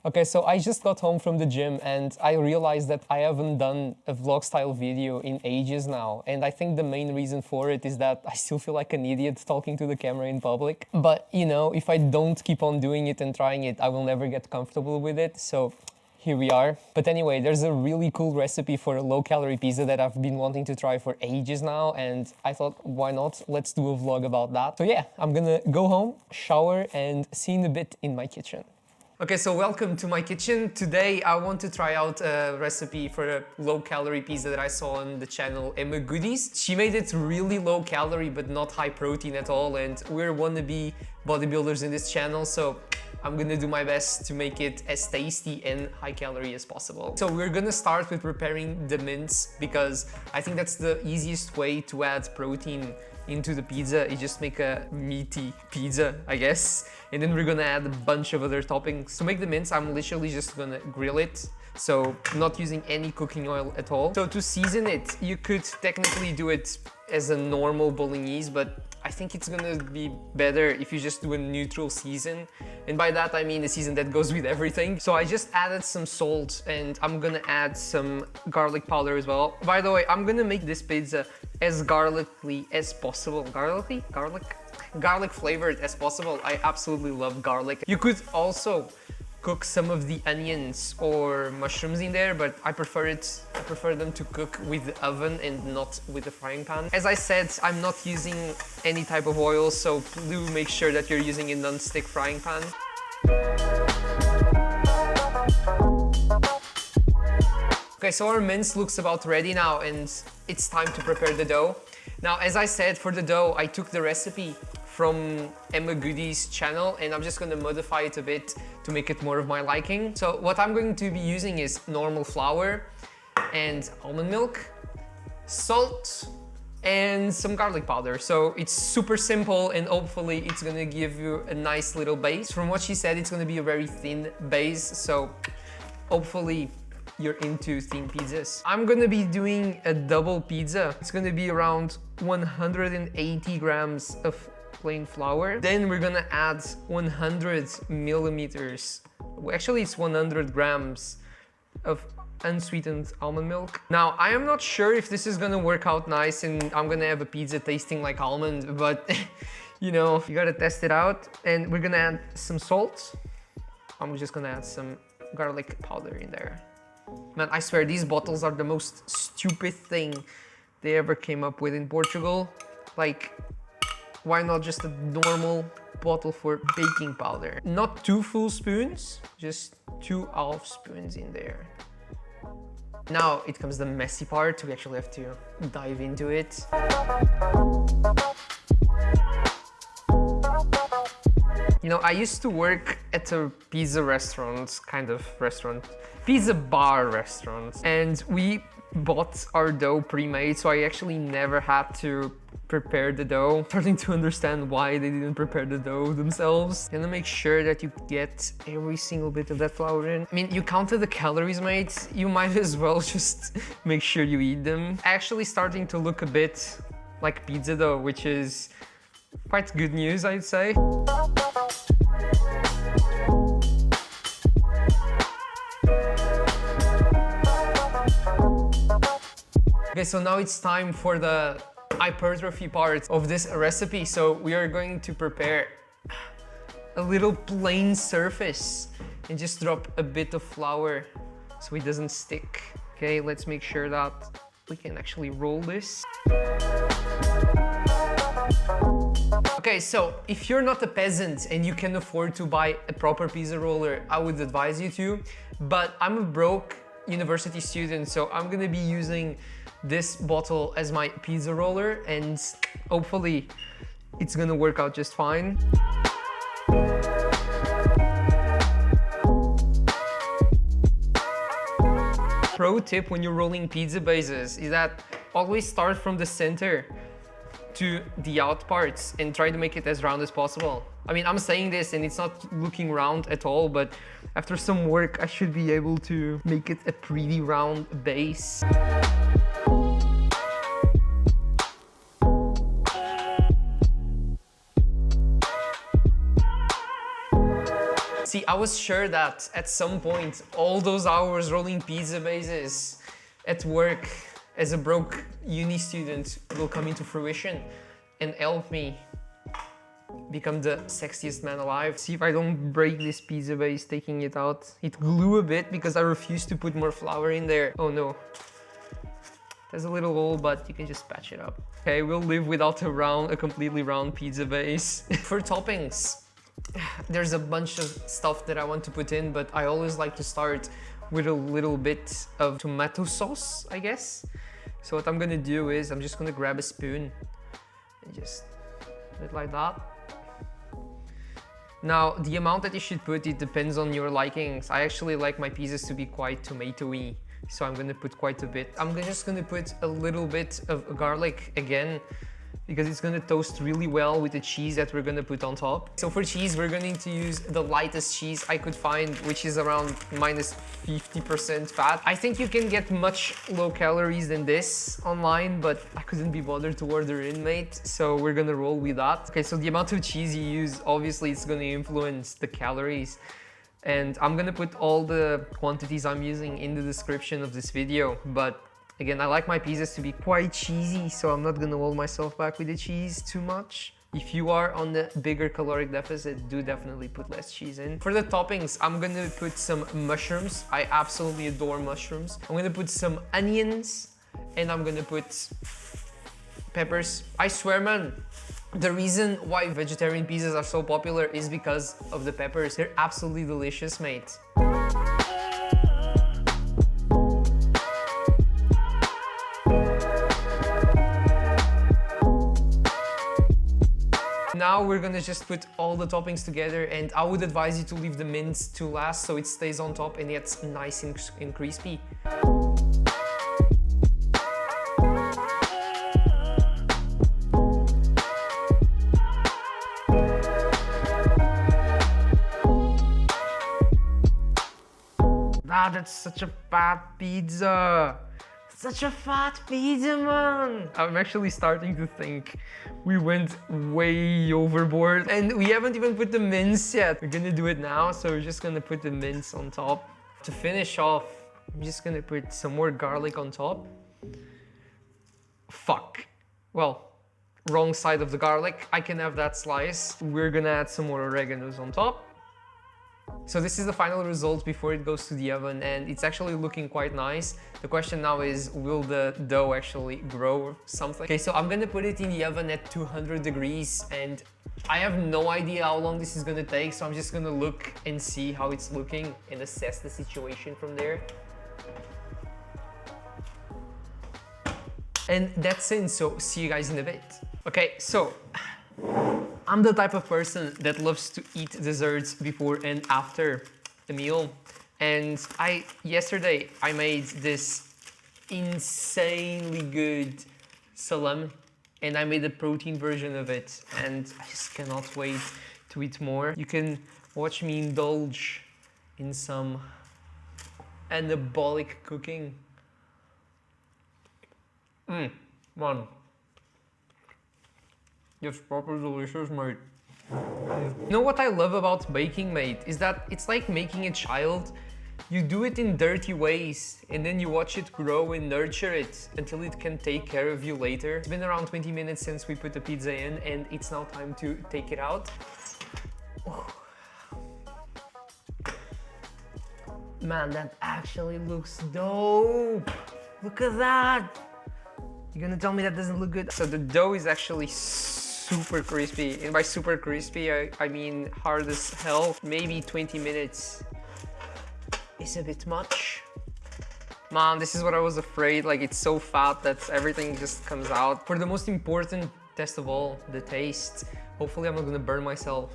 Okay, so I just got home from the gym and I realized that I haven't done a vlog style video in ages now. And I think the main reason for it is that I still feel like an idiot talking to the camera in public. But you know, if I don't keep on doing it and trying it, I will never get comfortable with it. So here we are. But anyway, there's a really cool recipe for a low-calorie pizza that I've been wanting to try for ages now, and I thought, why not? Let's do a vlog about that. So yeah, I'm gonna go home, shower, and see you in a bit in my kitchen. Okay, so welcome to my kitchen. Today I want to try out a recipe for a low-calorie pizza that I saw on the channel Emma Goodies. She made it really low-calorie but not high protein at all, and we're wannabe bodybuilders in this channel, so I'm gonna do my best to make it as tasty and high calorie as possible. So we're gonna start with preparing the mince because I think that's the easiest way to add protein into the pizza. You just make a meaty pizza, I guess. And then we're gonna add a bunch of other toppings. To make the mince, I'm literally just gonna grill it. So not using any cooking oil at all. So to season it, you could technically do it as a normal bolognese, but I think it's gonna be better if you just do a neutral season. And by that I mean a season that goes with everything. So I just added some salt and I'm gonna add some garlic powder as well. By the way, I'm gonna make this pizza as garlicky as possible. Garlic flavored as possible. I absolutely love garlic. You could also cook some of the onions or mushrooms in there, but I prefer them to cook with the oven and not with the frying pan. As I said, I'm not using any type of oil, so do make sure that you're using a non-stick frying pan. Okay, so our mince looks about ready now and it's time to prepare the dough. Now, as I said, for the dough, I took the recipe from Emma Goodies' channel and I'm just gonna modify it a bit to make it more of my liking. So what I'm going to be using is normal flour and almond milk, salt, and some garlic powder. So it's super simple and hopefully it's gonna give you a nice little base. From what she said, it's gonna be a very thin base, so hopefully you're into thin pizzas. I'm gonna be doing a double pizza. It's gonna be around 180 grams of plain flour. Then we're gonna add 100 millimeters, actually it's 100 grams of unsweetened almond milk. Now, I am not sure if this is gonna work out nice and I'm gonna have a pizza tasting like almond, but you know, you gotta test it out. And we're gonna add some salt. I'm just gonna add some garlic powder in there. Man, I swear these bottles are the most stupid thing they ever came up with in Portugal. Like, why not just a normal bottle for baking powder? Not 2 full spoons, just 2 half spoons in there. Now it comes the messy part. We actually have to dive into it. You know, I used to work at a pizza restaurant, pizza bar restaurant, and we bought our dough pre-made, so I actually never had to prepare the dough. Starting to understand why they didn't prepare the dough themselves. Gonna make sure that you get every single bit of that flour in. I mean, you counted the calories, mate. You might as well just make sure you eat them. Actually starting to look a bit like pizza dough, which is quite good news, I'd say. Okay, so now it's time for the hypertrophy part of this recipe. So we are going to prepare a little plain surface and just drop a bit of flour so it doesn't stick. Okay, let's make sure that we can actually roll this. Okay, so if you're not a peasant and you can afford to buy a proper pizza roller, I would advise you to, but I'm a broke university student, so I'm gonna be using this bottle as my pizza roller and hopefully it's gonna work out just fine. Pro tip when you're rolling pizza bases is that always start from the center to the out parts and try to make it as round as possible. I mean, I'm saying this and it's not looking round at all, but after some work, I should be able to make it a pretty round base. See, I was sure that at some point, all those hours rolling pizza bases at work as a broke uni student will come into fruition and help me become the sexiest man alive. See if I don't break this pizza base taking it out. It glue a bit because I refuse to put more flour in there. Oh no. There's a little hole, but you can just patch it up. Okay, we'll live without a completely round pizza base. For toppings, there's a bunch of stuff that I want to put in, but I always like to start with a little bit of tomato sauce, I guess. So what I'm gonna do is I'm just gonna grab a spoon and just put it like that. Now, the amount that you should put, it depends on your likings. I actually like my pizzas to be quite tomatoey, so I'm gonna put quite a bit. I'm just gonna put a little bit of garlic again, because it's gonna toast really well with the cheese that we're gonna put on top. So for cheese, we're going to use the lightest cheese I could find, which is around minus 50% fat. I think you can get much low calories than this online, but I couldn't be bothered to order in, mate. So we're gonna roll with that. Okay, so the amount of cheese you use, obviously it's gonna influence the calories. And I'm gonna put all the quantities I'm using in the description of this video, but again, I like my pizzas to be quite cheesy, so I'm not gonna hold myself back with the cheese too much. If you are on the bigger caloric deficit, do definitely put less cheese in. For the toppings, I'm gonna put some mushrooms. I absolutely adore mushrooms. I'm gonna put some onions, and I'm gonna put peppers. I swear, man, the reason why vegetarian pizzas are so popular is because of the peppers. They're absolutely delicious, mate. Now we're gonna just put all the toppings together, and I would advise you to leave the mince to last so it stays on top and gets nice and crispy. Ah, that's such a fat pizza. Such a fat pizza, man. I'm actually starting to think we went way overboard, and we haven't even put the mince yet. We're gonna do it now, so we're just gonna put the mince on top. To finish off, I'm just gonna put some more garlic on top. Fuck. Well, wrong side of the garlic. I can have that slice. We're gonna add some more oreganos on top. So this is the final result before it goes to the oven, and it's actually looking quite nice. The question now is, will the dough actually grow or something? Okay, so I'm gonna put it in the oven at 200 degrees, and I have no idea how long this is gonna take, so I'm just gonna look and see how it's looking and assess the situation from there. And that's it, so see you guys in a bit. Okay, so I'm the type of person that loves to eat desserts before and after a meal. And yesterday I made this insanely good salami, and I made a protein version of it, and I just cannot wait to eat more. You can watch me indulge in some anabolic cooking. Man. It's proper delicious, mate. You know what I love about baking, mate, is that it's like making a child. You do it in dirty ways, and then you watch it grow and nurture it until it can take care of you later. It's been around 20 minutes since we put the pizza in, and it's now time to take it out. Oh. Man, that actually looks dope. Look at that. You're gonna tell me that doesn't look good? So the dough is actually super crispy, and by super crispy I mean hard as hell. Maybe 20 minutes is a bit much. Man, this is what I was afraid, like it's so fat that everything just comes out. For the most important test of all, the taste. Hopefully I'm not gonna burn myself.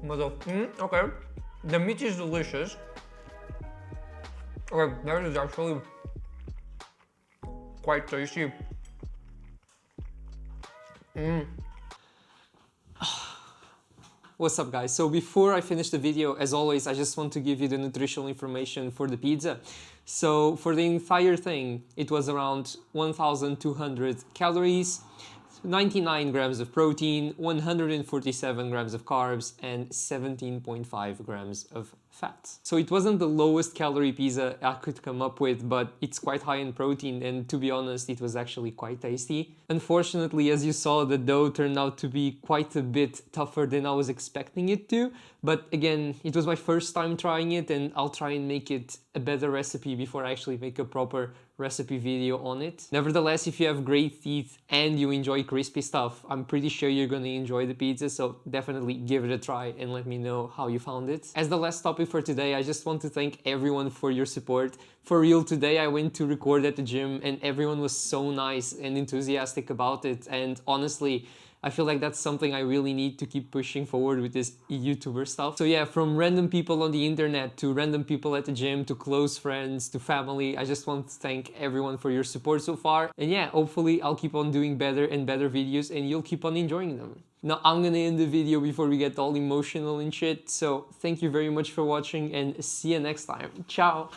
Okay, the meat is delicious. Okay, that is actually quite tasty. What's up, guys? So before I finish the video, as always, I just want to give you the nutritional information for the pizza. So for the entire thing, it was around 1,200 calories, 99 grams of protein, 147 grams of carbs, and 17.5 grams of fat. So it wasn't the lowest calorie pizza I could come up with, but it's quite high in protein, and to be honest, it was actually quite tasty. Unfortunately, as you saw, the dough turned out to be quite a bit tougher than I was expecting it to, but again, it was my first time trying it, and I'll try and make it a better recipe before I actually make a proper recipe video on it. Nevertheless, if you have great teeth and you enjoy crispy stuff, I'm pretty sure you're gonna enjoy the pizza, so definitely give it a try and let me know how you found it. As the last topic for today, I just want to thank everyone for your support. For real, today I went to record at the gym and everyone was so nice and enthusiastic about it, and honestly, I feel like that's something I really need to keep pushing forward with this YouTuber stuff. So yeah, from random people on the internet to random people at the gym to close friends to family, I just want to thank everyone for your support so far. And yeah, hopefully I'll keep on doing better and better videos and you'll keep on enjoying them. Now I'm gonna end the video before we get all emotional and shit. So thank you very much for watching and see you next time. Ciao!